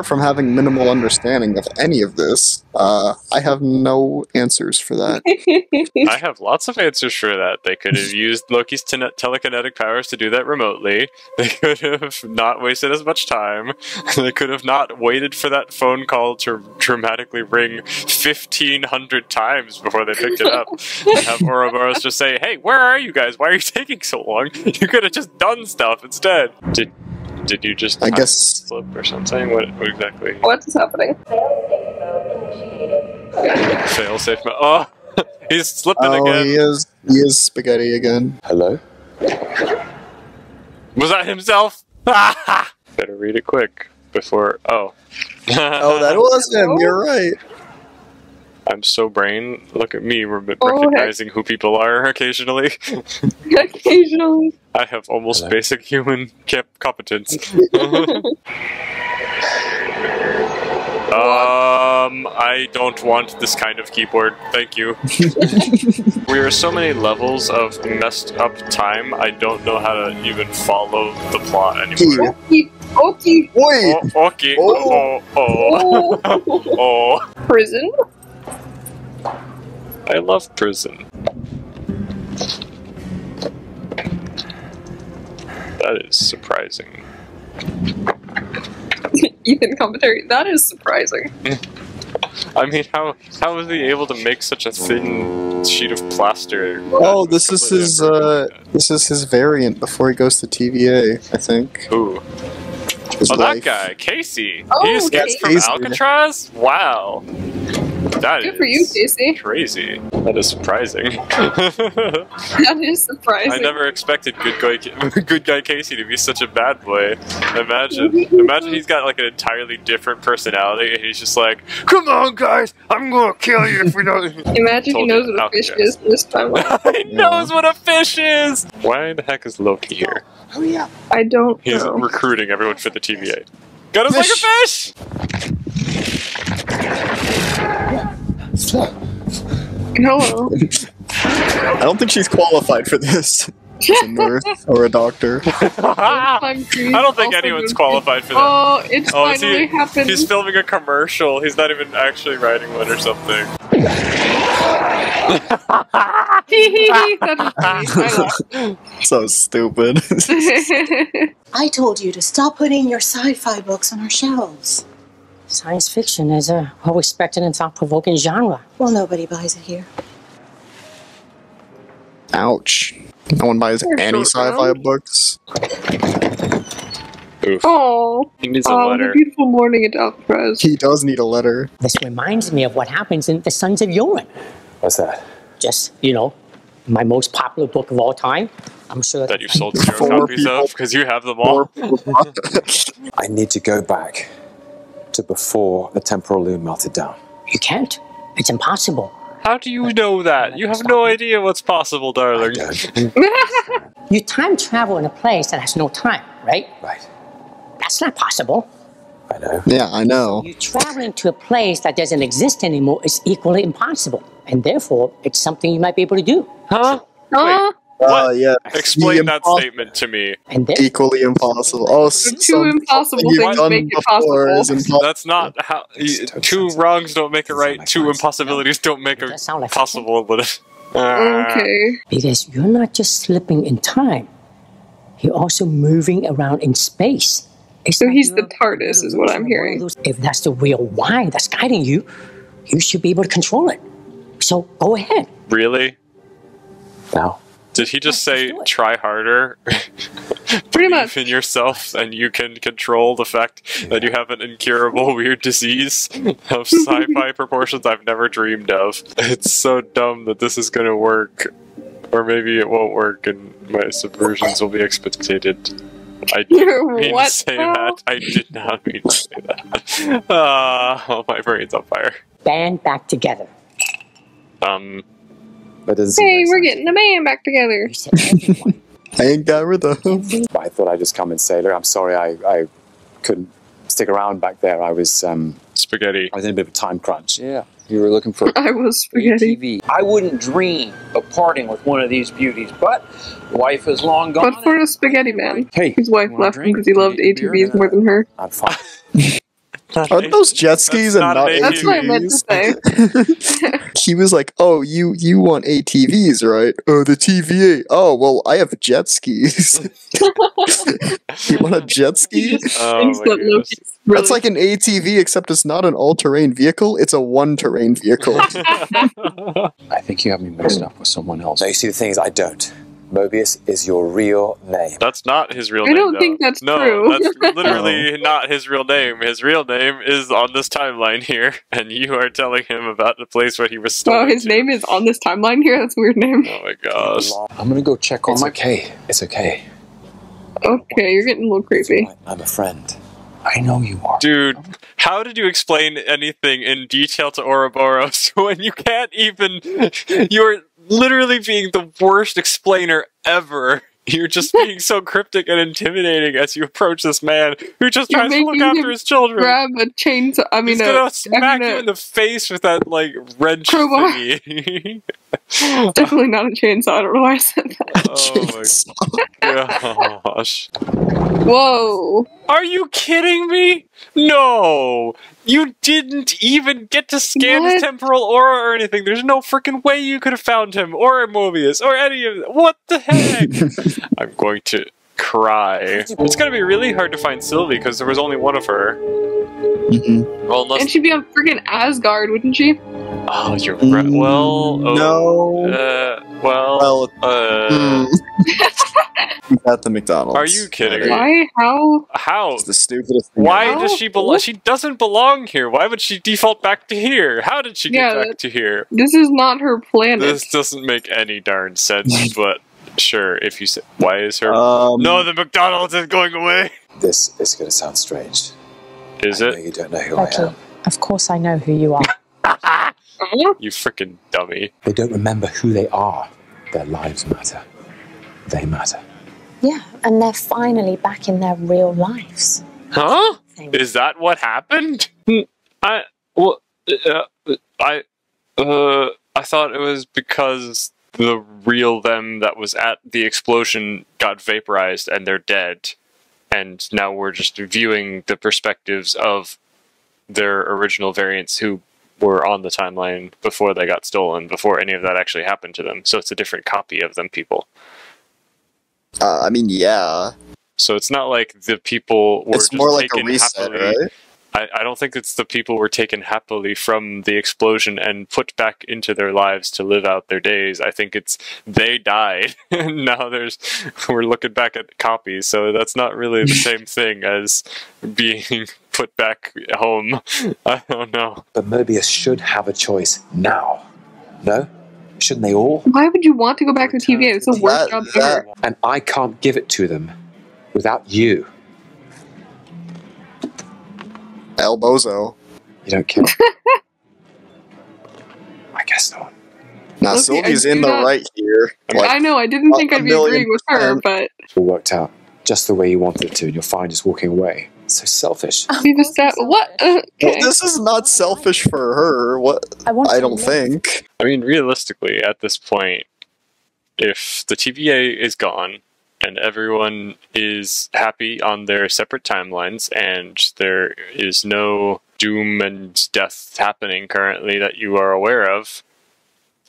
apart from having minimal understanding of any of this, I have no answers for that. I have lots of answers for that. They could have used Loki's telekinetic powers to do that remotely. They could have not wasted as much time. They could have not waited for that phone call to dramatically ring 1,500 times before they picked it up. And have Ouroboros just say, "Hey, where are you guys? Why are you taking so long? You could have just done stuff instead." Did you just I guess slip or something? What exactly? What is happening? Fail safe mode. Oh, he's slipping again. He is spaghetti again. Hello? Was that himself? Better read it quick before. Oh. Oh, that was him. You're right. I'm so brain. Look at me recognizing who people are occasionally. Occasionally. I have almost basic human competence. I don't want this kind of keyboard. Thank you. We are so many levels of messed up time, I don't know how to even follow the plot anymore. Okay. Wait. Oh, okay. Oh. Prison? I love prison. That is surprising. Ethan commentary. That is surprising. I mean, how was he able to make such a thin sheet of plaster? Oh, this is his variant before he goes to TVA, I think. Ooh. That guy, Casey. Oh, he escaped from Casey. Alcatraz? Wow. That Good for you, Casey. Crazy. That is surprising. That is surprising. I never expected good guy Casey to be such a bad boy. Imagine he's got like an entirely different personality, and he's just like, "Come on, guys, I'm gonna kill you if we don't." Imagine he knows what a fish is this time. He knows what a fish is. Why the heck is Loki here? Hurry up. I don't He's know. recruiting everyone for the TVA. Got us like a fish. Hello. I don't think she's qualified for this. She's a nurse or a doctor. I don't think anyone's qualified for that. Oh, it's finally happened. He's filming a commercial. He's not even actually writing one or something. So stupid. I told you to stop putting your sci-fi books on our shelves. Science fiction is a well-respected and thought-provoking genre. Well, nobody buys it here. Ouch. No one buys any sci-fi books. Oof. Oh, He needs a letter. a beautiful morning at Alcatraz. He does need a letter. This reminds me of what happens in The Sons of Yoren. What's that? Just, my most popular book of all time. I'm sure That you've sold 0 copies of because you have them all. I need to go back to before the temporal loom melted down. you can't. It's impossible. How do you know that? You have no idea what's possible, darling. You time travel in a place that has no time, right? Right. That's not possible. I know. Yeah, I know. You traveling to a place that doesn't exist anymore is equally impossible. And therefore, it's something you might be able to do. Huh? Wait, what? Yeah. Explain that statement to me. And then, Equally impossible. Oh, Two impossible things make it possible. That's not how. Two wrongs don't make it right. Two impossibilities don't make it sound like possible. But Okay. because you're not just slipping in time, you're also moving around in space. It's So like he's you're the TARDIS, is what I'm hearing. If that's the real why that's guiding you, you should be able to control it. So go ahead. really? Now? Did he just Let's say do it. try harder? Pretty Believe much. in yourself, and you can control the fact that you have an incurable weird disease of sci-fi proportions I've never dreamed of. It's so dumb that this is gonna work, or maybe it won't work, and my subversions will be expected. I didn't mean What to say now? that. I did not mean to say that. Oh, my brain's on fire. Band back together. That doesn't seem Hey, very we're sensible. getting the band back together. You said everyone. I ain't got rid of him. I thought I'd just come and say, look, I'm sorry I couldn't stick around back there. I was Spaghetti. in a bit of a time crunch. Yeah, you were looking for I was spaghetti. TV. I wouldn't dream of parting with one of these beauties, but the wife is long gone. But for a spaghetti man. Hey, His wife wanna left him drink? because he loved Need a beer? ATVs more than her. I'm fine. Are those jet skis and not not an That's what I meant to ATVs? say. He was like, "Oh, you want ATVs, right? Oh, the TVA. Oh, well, I have jet skis. You want a jet ski? Just Oh thinks my that goodness. Loki's really That's like an ATV, except it's not an all-terrain vehicle. It's a one-terrain vehicle." I think you have me mixed up with someone else. No, you see, the thing is, I don't. Mobius is your real name. That's not his real I name. don't think though. that's no, true. that's literally not his real name. His real name is on this timeline here, and you are telling him about the place where he was stolen. Oh, his to. name is on this timeline here? That's a weird name. Oh my gosh. I'm gonna go check on It's my. okay. It's okay. Okay, you're getting a little creepy. I'm a friend. I know you are. Dude, how did you explain anything in detail to Ouroboros when you can't even... You're literally being the worst explainer ever. You're just being so cryptic and intimidating as you approach this man who just You're tries to look making after him his children. Grab a chainsaw. I mean, He's gonna smack you in the face with that, like, wrench crowbar. thingy. Definitely not a chainsaw. I don't know why I said that. Oh my gosh. Whoa. Are you kidding me? No! You didn't even get to scan his What? temporal aura or anything. There's no freaking way you could have found him, or Mobius, or any of them. What the heck? I'm going to cry. It's gonna be really hard to find Sylvie, because there was only one of her. Well, unless... And she'd be on friggin' Asgard, wouldn't she? Oh, you're right. Well... No. Well... He's at the McDonald's. Are you kidding me? Why? How? How? It's the stupidest thing. Why How? does she belong? She doesn't belong here. Why would she default back to here? How did she get Yeah, back to here? This is not her planet. This doesn't make any darn sense, but sure, if you say... Why is her... Um, No, the McDonald's is going away! This is going to sound strange. Is I know it? you don't know who I Loki, am. of course I know who you are. You freaking dummy. They don't remember who they are. Their lives matter. They matter. Yeah, and they're finally back in their real lives. Huh? Is that what happened? I thought it was because the real them that was at the explosion got vaporized and they're dead. And now we're just viewing the perspectives of their original variants who were on the timeline before they got stolen, before any of that actually happened to them. So it's a different copy of them people. I mean, yeah. So it's not like the people were It's just more like a taken reset, happily. right? I don't think it's the people were taken happily from the explosion and put back into their lives to live out their days. I think it's they died and now we're looking back at copies, so that's not really the same thing as being put back home. I don't know. But Mobius should have a choice now. No? Shouldn't they all? Why would you want to go back to the TVA? It's the worst job ever. And I can't give it to them without you. El Bozo. You don't care? I guess not. Now, Okay, Sylvie's I in do the not- right here. Like, I know, I didn't think a I'd be agreeing with her, million but It all worked out just the way you wanted it to, and you're fine just walking away. So selfish. leave a step. What? well, Okay. this is not selfish for her. What? I don't think. I mean, realistically, at this point, if the TVA is gone and everyone is happy on their separate timelines and there is no doom and death happening currently that you are aware of,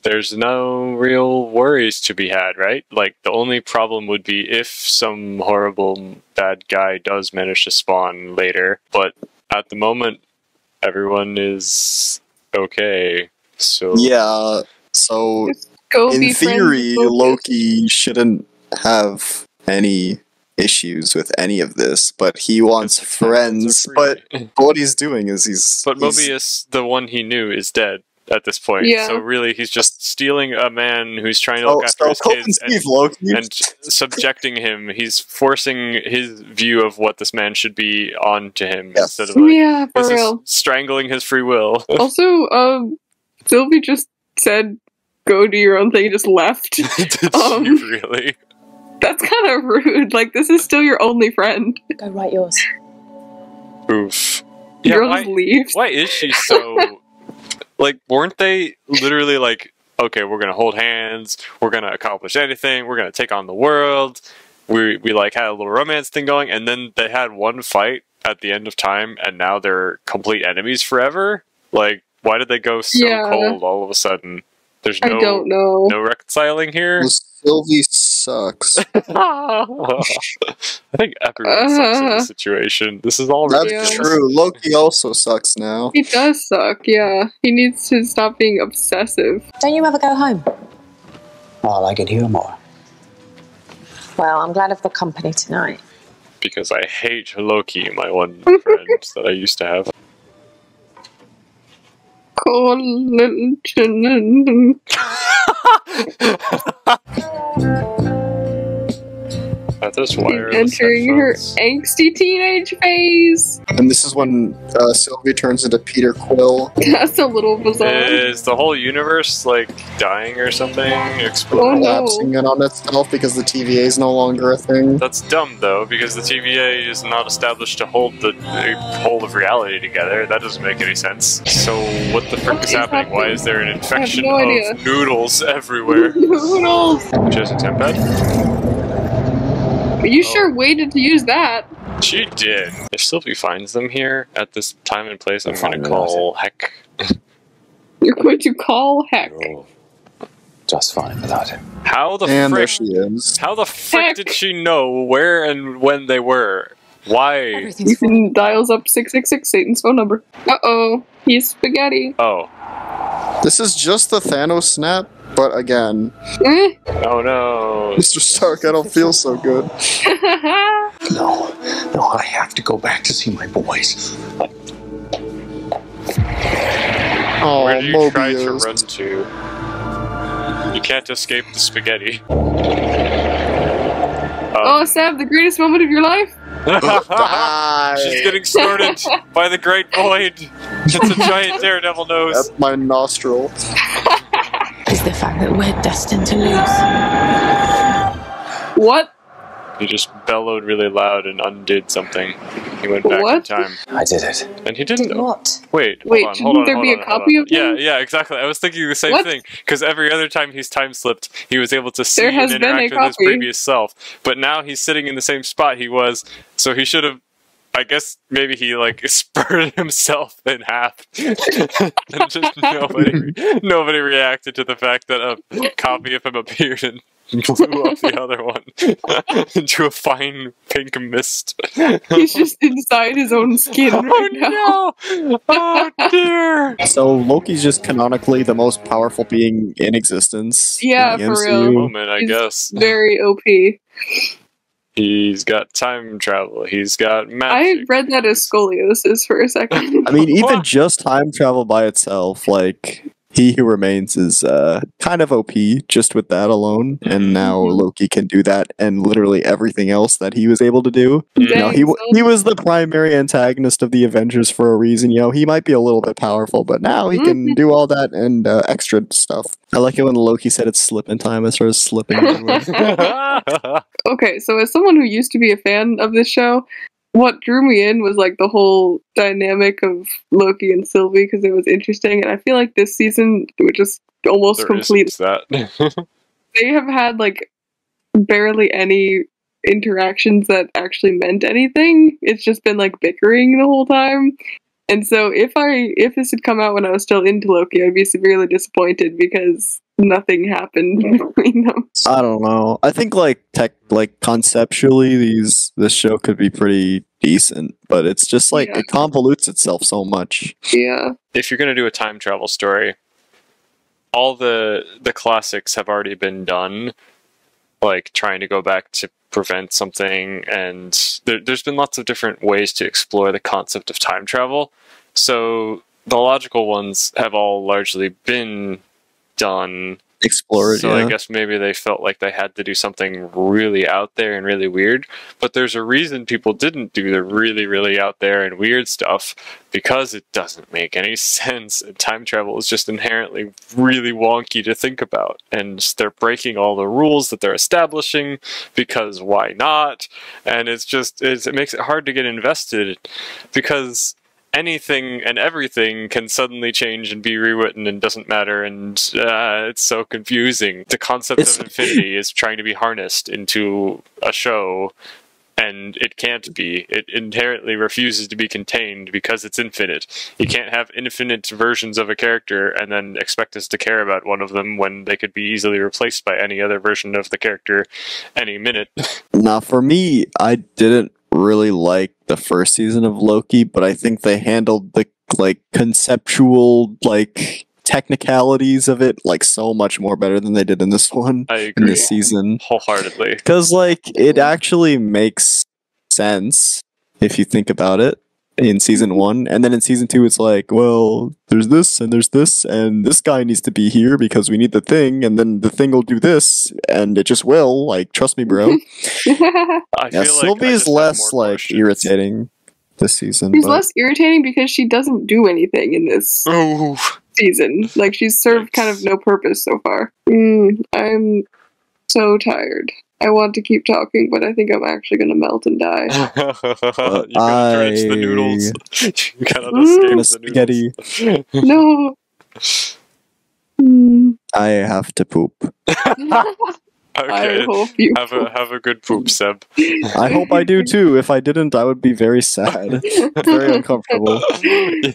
there's no real worries to be had, right? Like, the only problem would be if some horrible bad guy does manage to spawn later, but at the moment, everyone is okay, so... Yeah, so Just go be in friends theory, with Loki. Loki shouldn't have any issues with any of this, but he wants friends. But what he's doing is he's... Mobius, the one he knew, is dead at this point. Yeah. So really, he's just stealing a man who's trying to look after his Cope kids and Steve, Loki. and subjecting him. He's forcing his view of what this man should be onto him Yes. instead of like, Yeah, for this is real. strangling his free will. Also, Sylvie just said, go do your own thing, just left. Did she really? That's kind of rude. Like, this is still your only friend. Go write yours. Oof. Yeah, Girl just leaves. why is she so... Like, weren't they literally like, okay, we're gonna hold hands, we're gonna accomplish anything, we're gonna take on the world, we like had a little romance thing going, and then they had one fight at the end of time, and now they're complete enemies forever? Like, why did they go so cold all of a sudden? There's I don't know. no reconciling here. Well, Sylvie sucks. I think everyone sucks in this situation. This is all ridiculous. That's true. Loki also sucks now. He does suck, yeah. He needs to stop being obsessive. Don't you ever go home? Well, I could hear more. Well, I'm glad of the company tonight. Because I hate Loki, my one friend that I used to have. This entering her angsty teenage phase. And this is when Sylvie turns into Peter Quill. That's a little bizarre. Is the whole universe like dying or something? Exploding? Collapsing in on itself because the TVA is no longer a thing. That's dumb though, because the TVA is not established to hold the whole of reality together. That doesn't make any sense. So what the frick is happening? Why is there an infection of noodles everywhere? Noodles! She has a temp pad? You sure waited to use that. She did. If Sylvie finds them here at this time and place, I'm going to call heck. You're going to call heck. Oh, just fine without him. How the and frick? There she is. How the frick did she know where and when they were? Why? Ethan dials up 666, Satan's phone number. Uh-oh, he's spaghetti. Oh. This is just the Thanos snap, but again. Oh no. Mr. Stark, I don't feel so good. No, I have to go back to see my boys. Oh, where do you Mobius. try to run to? You can't escape the spaghetti. Oh, Sab, the greatest moment of your life? She's getting snorted by the Great Void. It's a giant Daredevil nose. That's my nostril. Is the fact that we're destined to lose. What? He just bellowed really loud and undid something. He went back in time. I did it. And he didn't. What? Wait, shouldn't there be a copy of him? Yeah, exactly. I was thinking the same thing. Because every other time he's time slipped, he was able to see There and has been a interact with his copy. previous self. But now he's sitting in the same spot he was, so he should have. I guess maybe he like spurred himself in half, and just nobody reacted to the fact that a copy of him appeared and blew up the other one into a fine pink mist. He's just inside his own skin right now. No! Oh dear! So Loki's just canonically the most powerful being in existence. Yeah, in the for MCU. real. Moment, I He's guess. Very OP. He's got time travel. He's got I magic. read that as scoliosis for a second. I mean, even just time travel by itself, like He Who Remains is kind of OP just with that alone, and now Loki can do that and literally everything else that he was able to do. You know, he was the primary antagonist of the Avengers for a reason. You know, he might be a little bit powerful, but now he can do all that and extra stuff. I like it when Loki said it's slipping time. I started slipping. Okay, so as someone who used to be a fan of this show, what drew me in was like the whole dynamic of Loki and Sylvie because it was interesting, and I feel like this season would just almost complete that. They have had like barely any interactions that actually meant anything. It's just been like bickering the whole time. And so if this had come out when I was still into Loki, I'd be severely disappointed because nothing happened between them. I don't know. I think like conceptually this show could be pretty decent, but it's just like it convolutes itself so much. Yeah. If you're gonna do a time travel story, all the classics have already been done, like trying to go back to prevent something, and there's been lots of different ways to explore the concept of time travel. So the logical ones have all largely been done. Explored, so I guess maybe they felt like they had to do something really out there and really weird. But there's a reason people didn't do the really, really out there and weird stuff, because it doesn't make any sense. And time travel is just inherently really wonky to think about. And they're breaking all the rules that they're establishing, because why not? And it makes it hard to get invested, because anything and everything can suddenly change and be rewritten and doesn't matter, and it's so confusing. The concept of infinity is trying to be harnessed into a show, and it can't be. It inherently refuses to be contained because it's infinite. You can't have infinite versions of a character and then expect us to care about one of them when they could be easily replaced by any other version of the character any minute. Now, for me, I didn't really like the first season of Loki, but I think they handled the like conceptual like technicalities of it like so much more better than they did in this one. I In agree this season. wholeheartedly. Because like it actually makes sense if you think about it in season 1, and then in season 2 it's like, well, there's this and this guy needs to be here because we need the thing, and then the thing will do this, and it just will, like, trust me, bro. I Yeah, feel Sylvie I is just have less more like questions. irritating this season. She's but- less irritating because she doesn't do anything in this Ooh. season. Like, she's served kind of no purpose so far. I'm so tired. I want to keep talking, but I think I'm actually going to melt and die. You gotta turn into the noodles. You gotta escape Gonna the spaghetti. noodles. No. Mm, I have to poop. Okay. I hope you. Have a good poop, Seb. I hope I do too. If I didn't, I would be very sad. Very uncomfortable. Yeah.